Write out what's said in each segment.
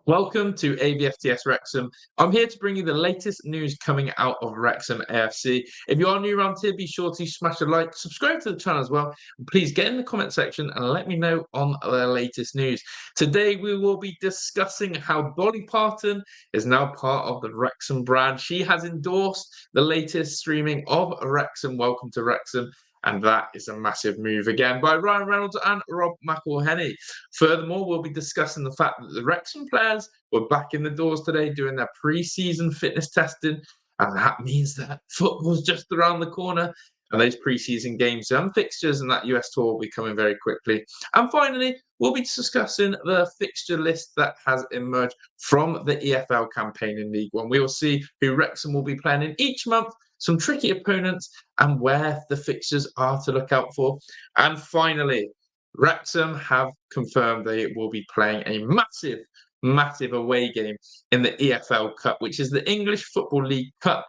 Welcome to AVFTS Wrexham. I'm here to bring you the latest news coming out of Wrexham AFC. If you are new around here, be sure to smash a like, subscribe to the channel as well. And please get in the comment section and let me know on the latest news. Today, we will be discussing how Dolly Parton is now part of the Wrexham brand. She has endorsed the latest streaming of Wrexham. Welcome to Wrexham. And that is a massive move again by Ryan Reynolds and Rob McElhenney. Furthermore, we'll be discussing the fact that the Wrexham players were back in the doors today doing their pre-season fitness testing. And that means that football's just around the corner. And those pre-season games and fixtures and that US tour will be coming very quickly. And finally, we'll be discussing the fixture list that has emerged from the EFL campaign in League One. We will see who Wrexham will be playing in each month, some tricky opponents, and where the fixtures are to look out for. And finally, Wrexham have confirmed they will be playing a massive away game in the EFL Cup, which is the English Football League Cup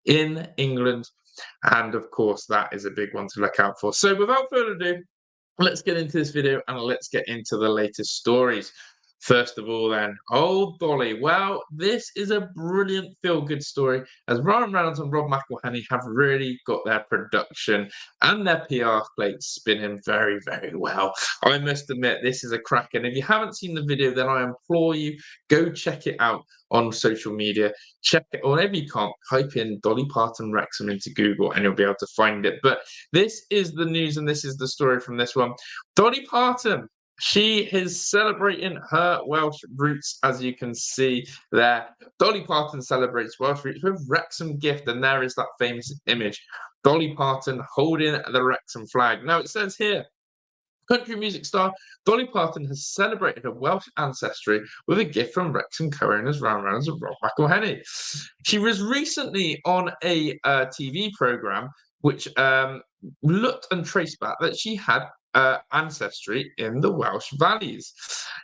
in England. And of course, that is a big one to look out for. So without further ado, let's get into this video and let's get into the latest stories. First of all, then, oh, Dolly. Well, this is a brilliant feel-good story as Ryan Reynolds and Rob McElhenney have really got their production and their PR plates spinning very, very well. I must admit, this is a cracker. And if you haven't seen the video, then I implore you, go check it out on social media. Check it, or whenever you can't, type in Dolly Parton Wrexham into Google and you'll be able to find it. But this is the news and this is the story from this one. Dolly Parton, she is celebrating her Welsh roots, as you can see there. Dolly Parton celebrates Welsh roots with Wrexham gift, and there is that famous image. Dolly Parton holding the Wrexham flag. Now, it says here, country music star Dolly Parton has celebrated her Welsh ancestry with a gift from Wrexham co-owners Ryan Reynolds and Rob McElhenney. She was recently on a TV programme which looked and traced back that she had ancestry in the Welsh valleys.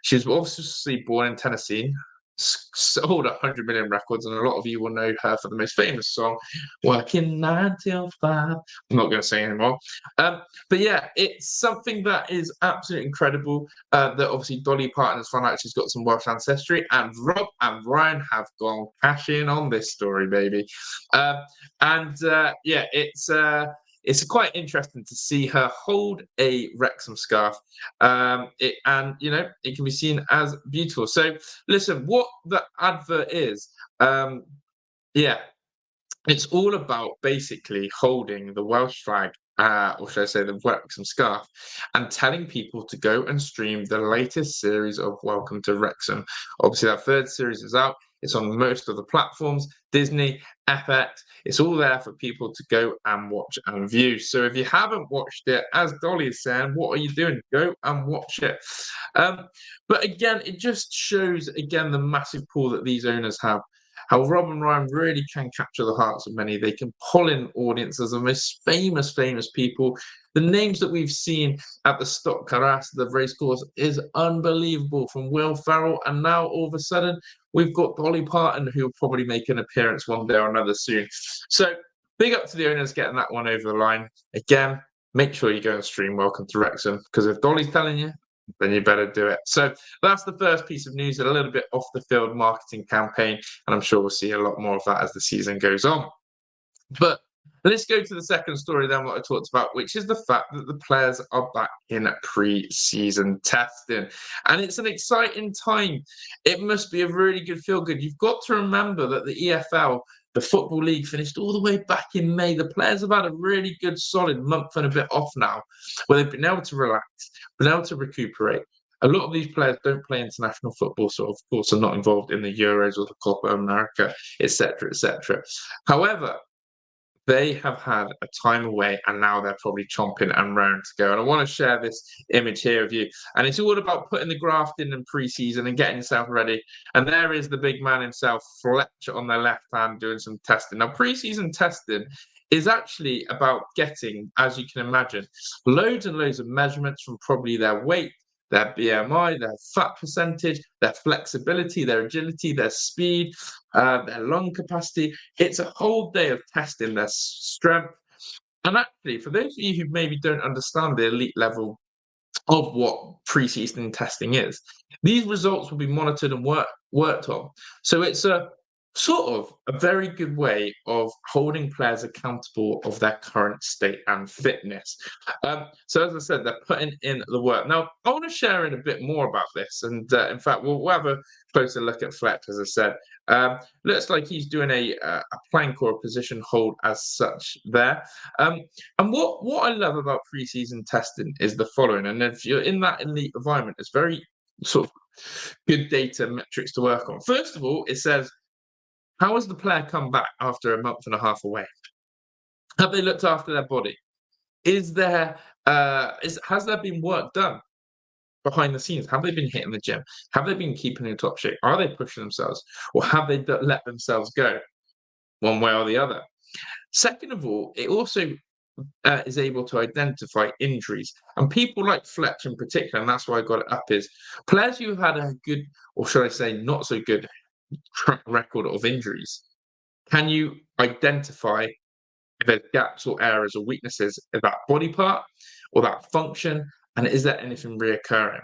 She was obviously born in Tennessee, sold 100 million records, and a lot of you will know her for the most famous song, Working 9 till 5. I'm not going to say anymore. But yeah, it's something that is absolutely incredible that obviously Dolly Parton has found out she's got some Welsh ancestry, and Rob and Ryan have gone cash in on this story, baby. Yeah, it's quite interesting to see her hold a Wrexham scarf, and it can be seen as beautiful. So, listen, what the advert is, it's all about basically holding the Welsh flag, or should I say the Wrexham scarf, and telling people to go and stream the latest series of Welcome to Wrexham. Obviously, that third series is out. It's on most of the platforms, Disney, FX. It's all there for people to go and watch and view. So if you haven't watched it, as Dolly is saying, what are you doing? Go and watch it. But again, it just shows, again, the massive pull that these owners have. How Rob and Ryan really can capture the hearts of many. They can pull in audiences of the most famous people. The names that we've seen at the Stock Carras, the racecourse, is unbelievable. From Will Ferrell, and now all of a sudden we've got Dolly Parton, who will probably make an appearance one day or another soon. So big up to the owners getting that one over the line. Again, make sure you go and stream Welcome to Wrexham, because if Dolly's telling you, then you better do it. So that's the first piece of news, a little bit off the field marketing campaign, and I'm sure we'll see a lot more of that as the season goes on. But let's go to the second story then, what I talked about, which is the fact that the players are back in pre-season testing. And it's an exciting time. It must be a really good feel-good. You've got to remember that the EFL, the Football League, finished all the way back in May. The players have had a really good, solid month and a bit off now, where they've been able to relax, been able to recuperate. A lot of these players don't play international football, so of course are not involved in the Euros or the Copa America, etc., etc. However, they have had a time away and now they're probably chomping and raring to go. And I want to share this image here with you. And it's all about putting the graft in pre-season and getting yourself ready. And there is the big man himself, Fletcher, on their left hand doing some testing. Now, pre-season testing is actually about getting, as you can imagine, loads and loads of measurements from probably their weight, their BMI, their fat percentage, their flexibility, their agility, their speed, their lung capacity. It's a whole day of testing their strength. And actually, for those of you who maybe don't understand the elite level of what pre-season testing is. These results will be monitored and worked on. So it's a sort of a very good way of holding players accountable of their current state and fitness. So as I said, they're putting in the work. Now, I want to share in a bit more about this. And in fact, we'll have a closer look at Fletch, as I said. Looks like he's doing a plank or a position hold as such there. And what I love about pre-season testing is the following. And if you're in that elite environment, it's very sort of good data metrics to work on. First of all, it says, how has the player come back after a month and a half away? Have they looked after their body? Is there has there been work done behind the scenes? Have they been hitting the gym? Have they been keeping in top shape? Are they pushing themselves, or have they let themselves go one way or the other? Second of all, it also is able to identify injuries. And people like Fletch in particular, and that's why I got it up, is players who've had a good, or should I say, not so good track record of injuries. Can you identify if there's gaps or errors or weaknesses in that body part or that function? And is there anything reoccurring?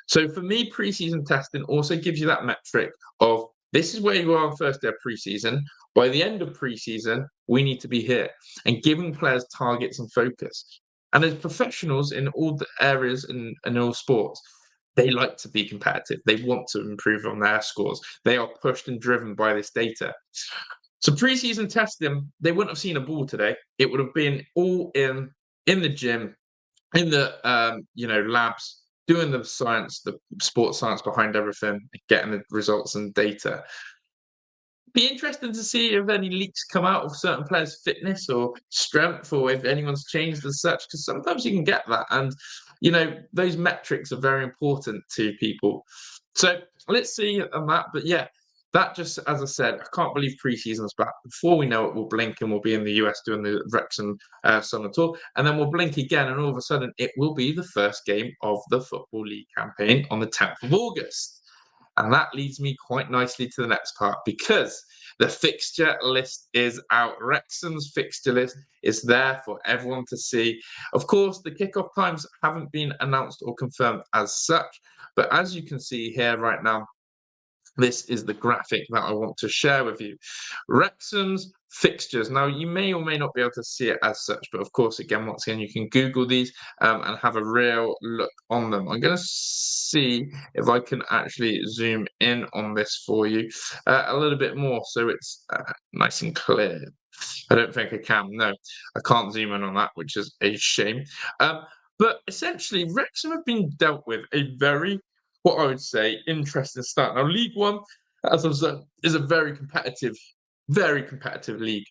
So for me, preseason testing also gives you that metric of this is where you are on first day of preseason. By the end of preseason, we need to be here and giving players targets and focus. And as professionals in all the areas in all sports, they like to be competitive. They want to improve on their scores. They are pushed and driven by this data. So preseason testing, they wouldn't have seen a ball today. It would have been all in the gym, in the labs, doing the science, the sports science behind everything, getting the results and data. Be interesting to see if any leaks come out of certain players' fitness or strength, or if anyone's changed as such, because sometimes you can get that, and those metrics are very important to people. So let's see on that. But yeah, that just, as I said, I can't believe preseason's back. Before we know it, we'll blink and we'll be in the US doing the Wrexham summer tour, and then we'll blink again, and all of a sudden it will be the first game of the Football League campaign on the 10th of August. And that leads me quite nicely to the next part, because the fixture list is out. Wrexham's fixture list is there for everyone to see. Of course, the kickoff times haven't been announced or confirmed as such, but as you can see here right now, this is the graphic that I want to share with you. Wrexham's fixtures. Now, you may or may not be able to see it as such, but of course, once again, you can Google these and have a real look on them. I'm going to see if I can actually zoom in on this for you a little bit more so it's nice and clear. I don't think I can. No, I can't zoom in on that, which is a shame. But essentially, Wrexham have been dealt with a very, what I would say, interesting start. Now, League One, as I've said, is a very competitive league.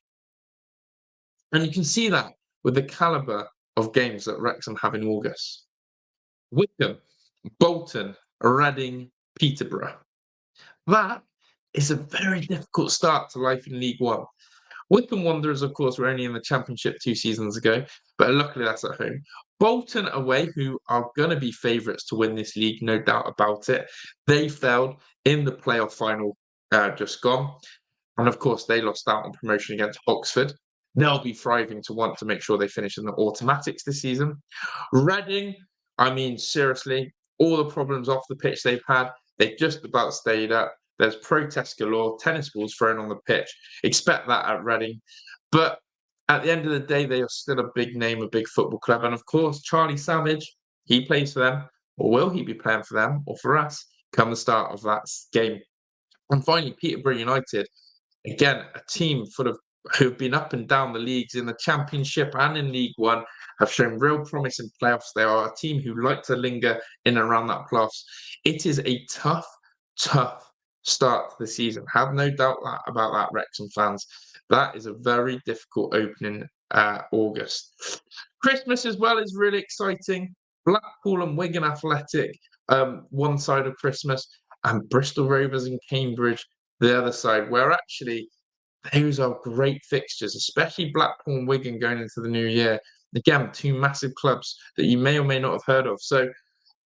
And you can see that with the calibre of games that Wrexham have in August. Wickham, Bolton, Reading, Peterborough. That is a very difficult start to life in League One. Wickham Wanderers, of course, were only in the Championship 2 seasons ago, but luckily that's at home. Bolton away, who are going to be favourites to win this league, no doubt about it. They failed in the playoff final just gone. And of course, they lost out on promotion against Oxford. They'll be thriving to want to make sure they finish in the automatics this season. Reading, I mean, seriously, all the problems off the pitch they've had, they've just about stayed up. There's protests galore, tennis balls thrown on the pitch. Expect that at Reading. But at the end of the day, they are still a big name, a big football club. And of course, Charlie Savage, he plays for them. Or will he be playing for them or for us come the start of that game? And finally, Peterborough United, again, a team full of who've been up and down the leagues in the Championship and in League One, have shown real promise in playoffs. They are a team who like to linger in and around that playoffs. It is a tough start to the season. Have no doubt about that, Wrexham fans. That is a very difficult opening August. Christmas as well is really exciting. Blackpool and Wigan Athletic, one side of Christmas, and Bristol Rovers and Cambridge, the other side, where actually those are great fixtures, especially Blackpool and Wigan going into the new year. Again, two massive clubs that you may or may not have heard of. So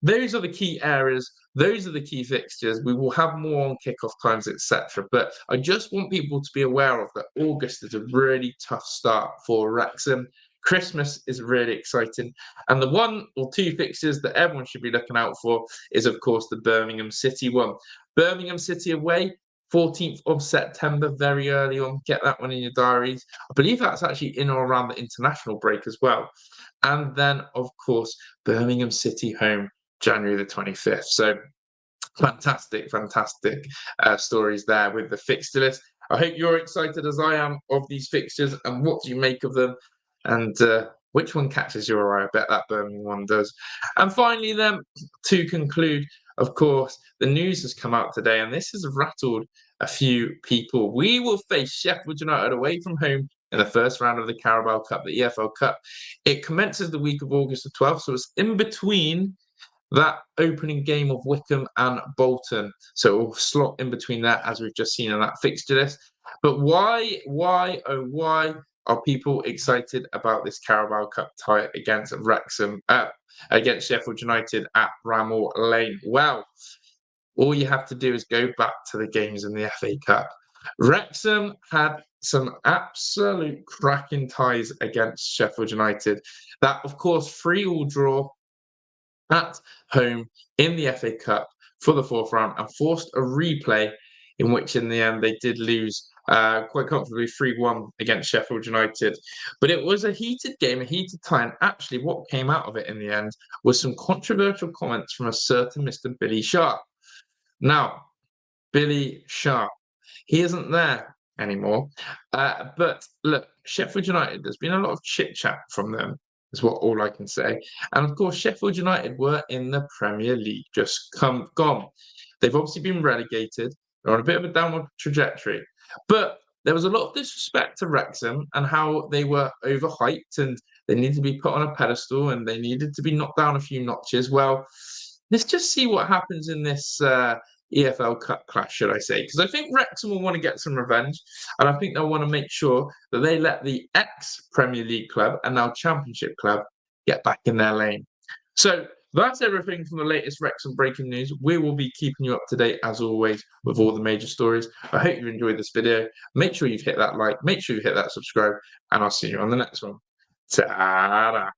those are the key areas. Those are the key fixtures. We will have more on kickoff times, etc. But I just want people to be aware of that August is a really tough start for Wrexham. Christmas is really exciting. And the one or two fixtures that everyone should be looking out for is, of course, the Birmingham City one. Birmingham City away, 14th of September, very early on. Get that one in your diaries. I believe that's actually in or around the international break as well. And then, of course, Birmingham City home, January the 25th. So fantastic, fantastic stories there with the fixture list. I hope you're excited as I am of these fixtures and what do you make of them and which one catches your eye. I bet that Birmingham one does. And finally then, to conclude, of course, the news has come out today and this has rattled a few people. We will face Sheffield United away from home in the first round of the Carabao Cup, the EFL Cup. It commences the week of August the 12th, so it's in between that opening game of Wycombe and Bolton. So it will slot in between that, as we've just seen on that fixture list. But why are people excited about this Carabao Cup tie against Wrexham, against Sheffield United at Bramall Lane? Well, all you have to do is go back to the games in the FA Cup. Wrexham had some absolute cracking ties against Sheffield United. That, of course, 3-3 draw at home in the FA Cup for the fourth round and forced a replay in which in the end they did lose quite comfortably 3-1 against Sheffield United. But it was a heated game, a heated tie, and actually what came out of it in the end was some controversial comments from a certain Mr. Billy Sharp. Now, Billy Sharp, he isn't there anymore. But look, Sheffield United, there's been a lot of chit-chat from them, is what all I can say. And of course, Sheffield United were in the Premier League, just gone. They've obviously been relegated. They're on a bit of a downward trajectory. But there was a lot of disrespect to Wrexham and how they were overhyped and they needed to be put on a pedestal and they needed to be knocked down a few notches. Well, let's just see what happens in this EFL Cup clash, should I say? Because I think Wrexham will want to get some revenge, and I think they'll want to make sure that they let the ex-Premier League club and now Championship club get back in their lane. So that's everything from the latest Wrexham breaking news. We will be keeping you up to date, as always, with all the major stories. I hope you enjoyed this video. Make sure you've hit that like, make sure you hit that subscribe, and I'll see you on the next one. Ta-da!